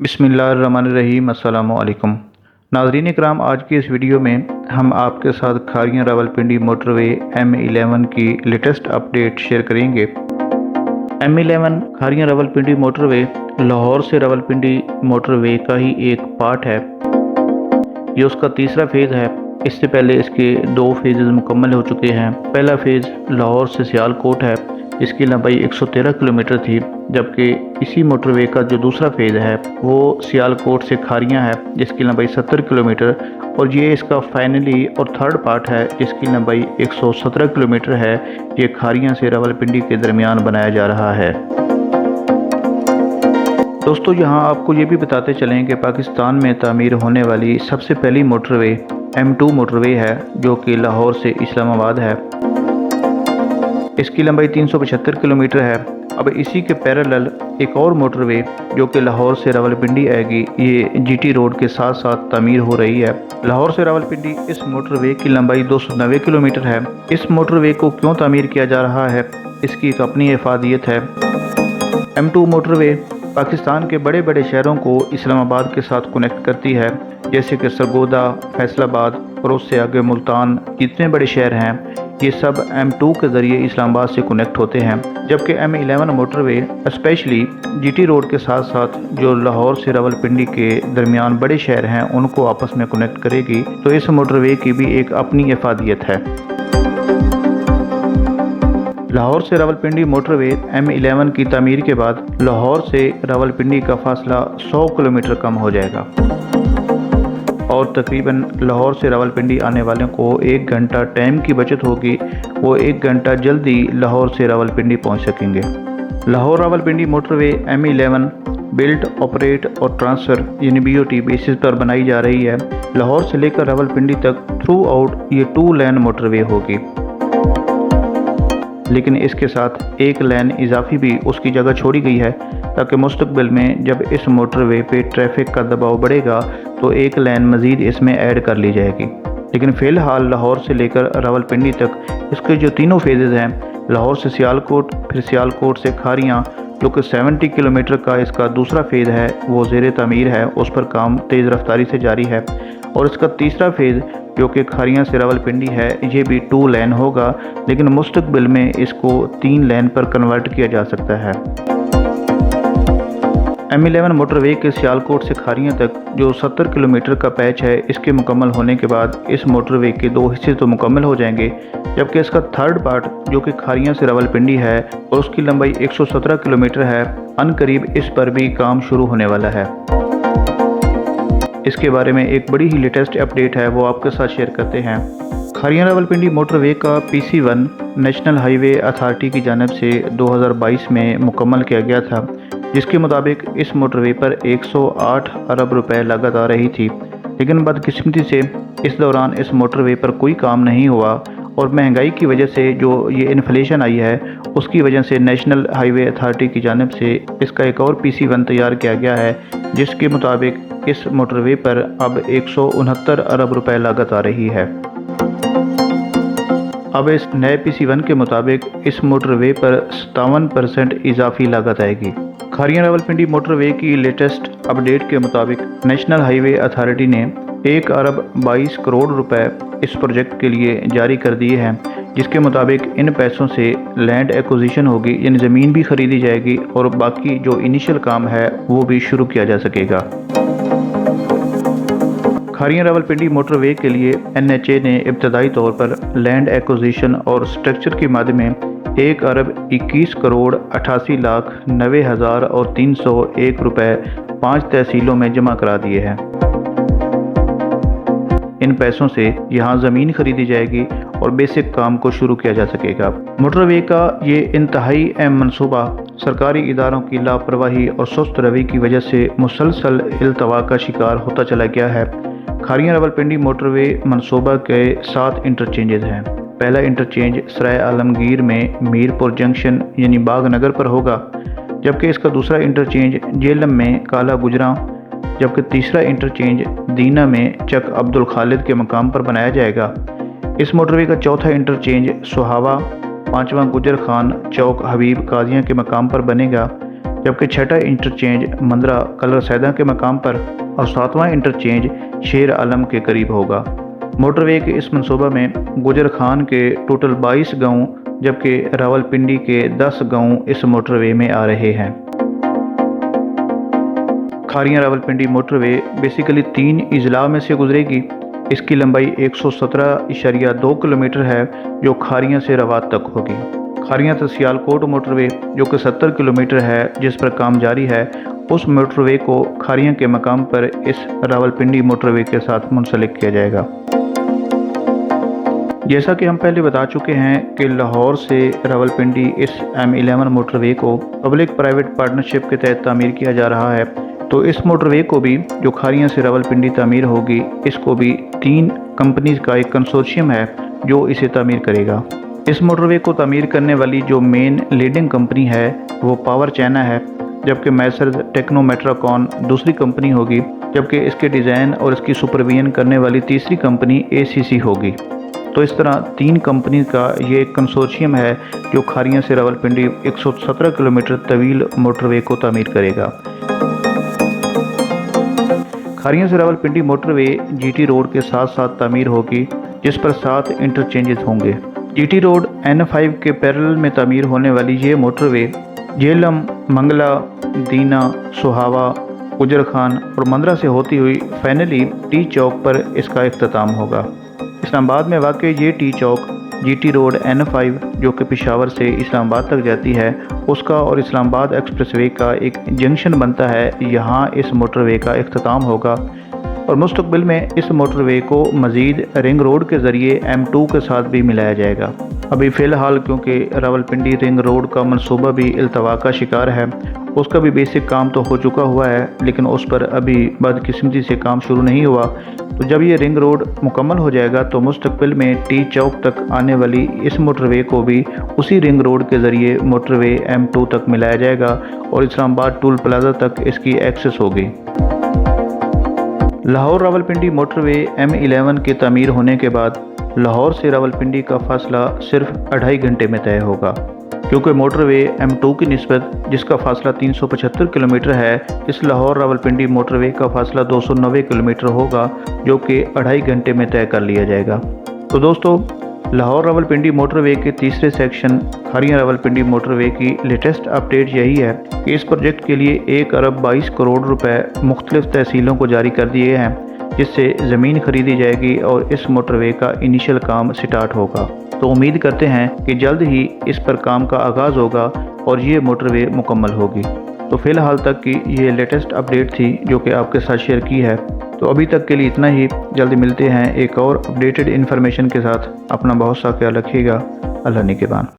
बिस्मिल्लाहिर्रहमानिर्रहीम। अस्सलामु अलैकुम नाज़रीन इकराम, आज की इस वीडियो में हम आपके साथ खारियां रावलपिंडी मोटरवे M11 की लेटेस्ट अपडेट शेयर करेंगे। M11 खारियां रावलपिंडी मोटरवे लाहौर से रावलपिंडी मोटरवे का ही एक पार्ट है। ये उसका तीसरा फेज़ है। इससे पहले इसके दो फेजेज़ मुकम्मल हो चुके हैं। पहला फेज़ लाहौर से सियालकोट है, इसकी लंबाई 113 किलोमीटर थी, जबकि इसी मोटरवे का जो दूसरा फेज़ है वो सियालकोट से खारियां है, जिसकी लंबाई 70 किलोमीटर, और ये इसका फाइनली और थर्ड पार्ट है जिसकी लंबाई 117 किलोमीटर है। ये खारियां से रावलपिंडी के दरमियान बनाया जा रहा है। दोस्तों, यहाँ आपको ये भी बताते चलें कि पाकिस्तान में तामीर होने वाली सबसे पहली मोटरवे M2 मोटरवे है, जो कि लाहौर से इस्लामाबाद है। इसकी लंबाई 375 किलोमीटर है। अब इसी के पैरेलल एक और मोटरवे जो कि लाहौर से रावलपिंडी आएगी, ये GT रोड के साथ साथ तामीर हो रही है। लाहौर से रावलपिंडी इस मोटरवे की लंबाई 290 किलोमीटर है। इस मोटरवे को क्यों तामीर किया जा रहा है, इसकी एक अपनी इफादियत है। M2 मोटरवे पाकिस्तान के बड़े बड़े शहरों को इस्लामाबाद के साथ कनेक्ट करती है, जैसे कि सरगोदा, फैसलाबाद और उससे आगे मुल्तान। जितने बड़े शहर हैं ये सब M2 के ज़रिए इस्लामाबाद से कनेक्ट होते हैं, जबकि M11 motorway specially GT road के साथ साथ जो लाहौर से रावलपिंडी के दरमियान बड़े शहर हैं उनको आपस में कनेक्ट करेगी। तो इस मोटरवे की भी एक अपनी इफादियत है। लाहौर से रावलपिंडी मोटरवे M11 की तामीर के बाद लाहौर से रावलपिंडी का फासला 100 किलोमीटर कम हो जाएगा और तकरीबन लाहौर से रावलपिंडी आने वालों को 1 घंटा टाइम की बचत होगी। वो 1 घंटा जल्दी लाहौर से रावलपिंडी पहुंच सकेंगे। Lahore Rawalpindi motorway M11 build, operate और ट्रांसफ़र यानी BOT बेसिस पर बनाई जा रही है। लाहौर से लेकर रावलपिंडी तक थ्रू आउट ये 2 लेन मोटरवे होगी, लेकिन इसके साथ एक लेन इजाफी भी उसकी जगह छोड़ी गई है, ताकि मुस्तकबिल में जब इस मोटरवे पे ट्रैफिक का दबाव बढ़ेगा तो एक लेन मज़ीद इसमें ऐड कर ली जाएगी। लेकिन फ़िलहाल लाहौर से लेकर रावलपिंडी तक इसके जो तीनों फेजेज़ हैं, लाहौर से सियालकोट, फिर सियालकोट से खारियां, जो कि 70 किलोमीटर का इसका दूसरा फेज़ है, वो ज़ेर तामीर है। उस पर काम तेज़ रफ्तारी से जारी है। और इसका तीसरा फेज़ जो कि खारियां से रावलपिंडी है, ये भी 2 लेन होगा, लेकिन मुस्तकबिल में इसको 3 लेन पर कन्वर्ट किया जा सकता है। M11 मोटरवे के सियालकोट से खारियां तक जो 70 किलोमीटर का पैच है, इसके मुकम्मल होने के बाद इस मोटरवे के 2 हिस्से तो मुकम्मल हो जाएंगे, जबकि इसका थर्ड पार्ट जो कि खारियां से रावलपिंडी है और उसकी लंबाई 117 किलोमीटर है, अनकरीब इस पर भी काम शुरू होने वाला है। इसके बारे में एक बड़ी ही लेटेस्ट अपडेट है, वो आपके साथ शेयर करते हैं। खारियां रावलपिंडी मोटरवे का PC1 नेशनल हाईवे अथॉरिटी की जानिब से 2022 में मुकम्मल किया गया था, जिसके मुताबिक इस मोटरवे पर 108 अरब रुपए लागत आ रही थी। लेकिन बदकिस्मती से इस दौरान इस मोटरवे पर कोई काम नहीं हुआ और महंगाई की वजह से जो ये इन्फ्लेशन आई है, उसकी वजह से नेशनल हाईवे अथॉरिटी की जानिब से इसका एक और PC1 तैयार किया गया है, जिसके मुताबिक इस मोटरवे पर अब 169 अरब रुपए लागत आ रही है। अब इस नए PC1 के मुताबिक इस मोटरवे पर 57% इजाफी लागत आएगी। खारियां रावलपिंडी मोटरवे की लेटेस्ट अपडेट के मुताबिक नेशनल हाईवे अथॉरिटी ने 1 अरब 22 करोड़ रुपए इस प्रोजेक्ट के लिए जारी कर दिए हैं, जिसके मुताबिक इन पैसों से लैंड एक्विजिशन होगी, यानी ज़मीन भी खरीदी जाएगी और बाकी जो इनिशियल काम है वो भी शुरू किया जा सकेगा। खारियां रावलपिंडी मोटरवे के लिए NHA ने इब्तदाई तौर पर लैंड एक्विजिशन और स्ट्रक्चर की मद में 1 अरब 21 करोड़ 88 लाख 90 हज़ार और 301 रुपए 5 तहसीलों में जमा करा दिए हैं। इन पैसों से यहाँ ज़मीन खरीदी जाएगी और बेसिक काम को शुरू किया जा सकेगा। मोटरवे का ये इंतहाई अहम मनसूबा सरकारी इदारों की लापरवाही और सुस्त रवि की वजह से मुसलसल इल्तवा का शिकार होता चला गया है। खारियां रावलपिंडी मोटरवे मनसूबा के 7 इंटरचेंजेस हैं। पहला इंटरचेंज सराय आलमगीर में मीरपुर जंक्शन यानी बाग नगर पर होगा, जबकि इसका दूसरा इंटरचेंज जेलम में काला गुजरा, जबकि तीसरा इंटरचेंज दीना में चक अब्दुल खालिद के मकाम पर बनाया जाएगा। इस मोटरवे का चौथा इंटरचेंज सुहावा 5वां गुजर खान चौक हबीब काजियाँ के मकाम पर बनेगा, जबकि छठा इंटरचेंज मंदरा कलर सैदा के मकाम पर और सातवां इंटरचेंज शेर आलम के करीब होगा। मोटरवे के इस मनसूबा में गुजर खान के टोटल 22 गाँव जबकि रावलपिंडी के 10 गाँव इस मोटरवे में आ रहे हैं। खारियां रावलपिंडी मोटरवे बेसिकली 3 इजला में से गुजरेगी। इसकी लंबाई 117.2 किलोमीटर है जो खारियां से रवात तक होगी। खारियां से सियालकोट मोटरवे जो कि 70 किलोमीटर है जिस पर काम जारी है, उस मोटरवे को खारियां के मकाम पर इस रावलपिंडी मोटरवे के साथ मुंसलिक किया जाएगा। जैसा कि हम पहले बता चुके हैं कि लाहौर से रावलपिंडी इस M11 मोटरवे को पब्लिक प्राइवेट पार्टनरशिप के तहत तामीर किया जा रहा है। तो इस मोटरवे को भी जो खारियां से रावलपिंडी तामीर होगी, इसको भी 3 कंपनीज का एक कंसोर्शियम है जो इसे तामीर करेगा। इस मोटरवे को तामीर करने वाली जो मेन लीडिंग कंपनी है वो पावर चाइना है, जबकि मैसर्स टेक्नोमेट्राकॉन दूसरी कंपनी होगी, जबकि इसके डिज़ाइन और इसकी सुपरविजन करने वाली तीसरी कंपनी ACC होगी। तो इस तरह 3 कंपनी का ये एक कंसोर्शियम है जो खारियां से रावलपिंडी 117 किलोमीटर तवील मोटरवे को तामीर करेगा। खारियां से रावलपिंडी मोटरवे GT रोड के साथ साथ तामीर होगी, जिस पर 7 इंटरचेंजेस होंगे। GT रोड N5 के पैरेलल में तामीर होने वाली ये मोटरवे झेलम, मंगला, दीना, सुहावा, गुजर खान और मंदरा से होती हुई फाइनली टी चौक पर इसका इख्तिताम होगा। इस्लामाबाद में वाक़ई ये टी चौक GT रोड N5 जो कि पेशावर से इस्लामाबाद तक जाती है, उसका और इस्लामाबाद एक्सप्रेसवे का एक जंक्शन बनता है। यहाँ इस मोटरवे का इख्तिताम होगा और मुस्तकबिल में इस मोटरवे को मज़ीद रिंग रोड के ज़रिए M2 के साथ भी मिलाया जाएगा। अभी फ़िलहाल क्योंकि रावलपिंडी रिंग रोड का मनसूबा भी इल्तवा का शिकार है, उसका भी बेसिक काम तो हो चुका हुआ है, लेकिन उस पर अभी बदकिस्मती से काम शुरू नहीं हुआ। तो जब ये रिंग रोड मुकम्मल हो जाएगा तो मुस्तकबिल में टी चौक तक आने वाली इस मोटरवे को भी उसी रिंग रोड के ज़रिए मोटरवे M2 तक मिलाया जाएगा और इस्लामाबाद टूल प्लाजा तक इसकी एक्सेस होगी। लाहौर रावलपिंडी मोटरवे M11 के तामीर होने के बाद लाहौर से रावलपिंडी का फासला सिर्फ 2.5 घंटे में तय होगा, क्योंकि मोटरवे M2 की निस्बत जिसका फासला 375 किलोमीटर है, इस लाहौर रावलपिंडी मोटरवे का फासला 290 किलोमीटर होगा जो कि 2.5 घंटे में तय कर लिया जाएगा। तो दोस्तों, लाहौर रावलपिंडी मोटरवे के तीसरे सेक्शन खारियां रावलपिंडी मोटरवे की लेटेस्ट अपडेट यही है कि इस प्रोजेक्ट के लिए 1 अरब 22 करोड़ रुपए मुख्तलिफ तहसीलों को जारी कर दिए हैं, जिससे ज़मीन खरीदी जाएगी और इस मोटरवे का इनिशियल काम स्टार्ट होगा। तो उम्मीद करते हैं कि जल्द ही इस पर काम का आगाज़ होगा और ये मोटरवे मुकम्मल होगी। तो फ़िलहाल तक की ये लेटेस्ट अपडेट थी जो कि आपके साथ शेयर की है। तो अभी तक के लिए इतना ही। जल्दी मिलते हैं एक और अपडेटेड इन्फॉर्मेशन के साथ। अपना बहुत सा ख्याल रखिएगा। अल्लाह निगहबान।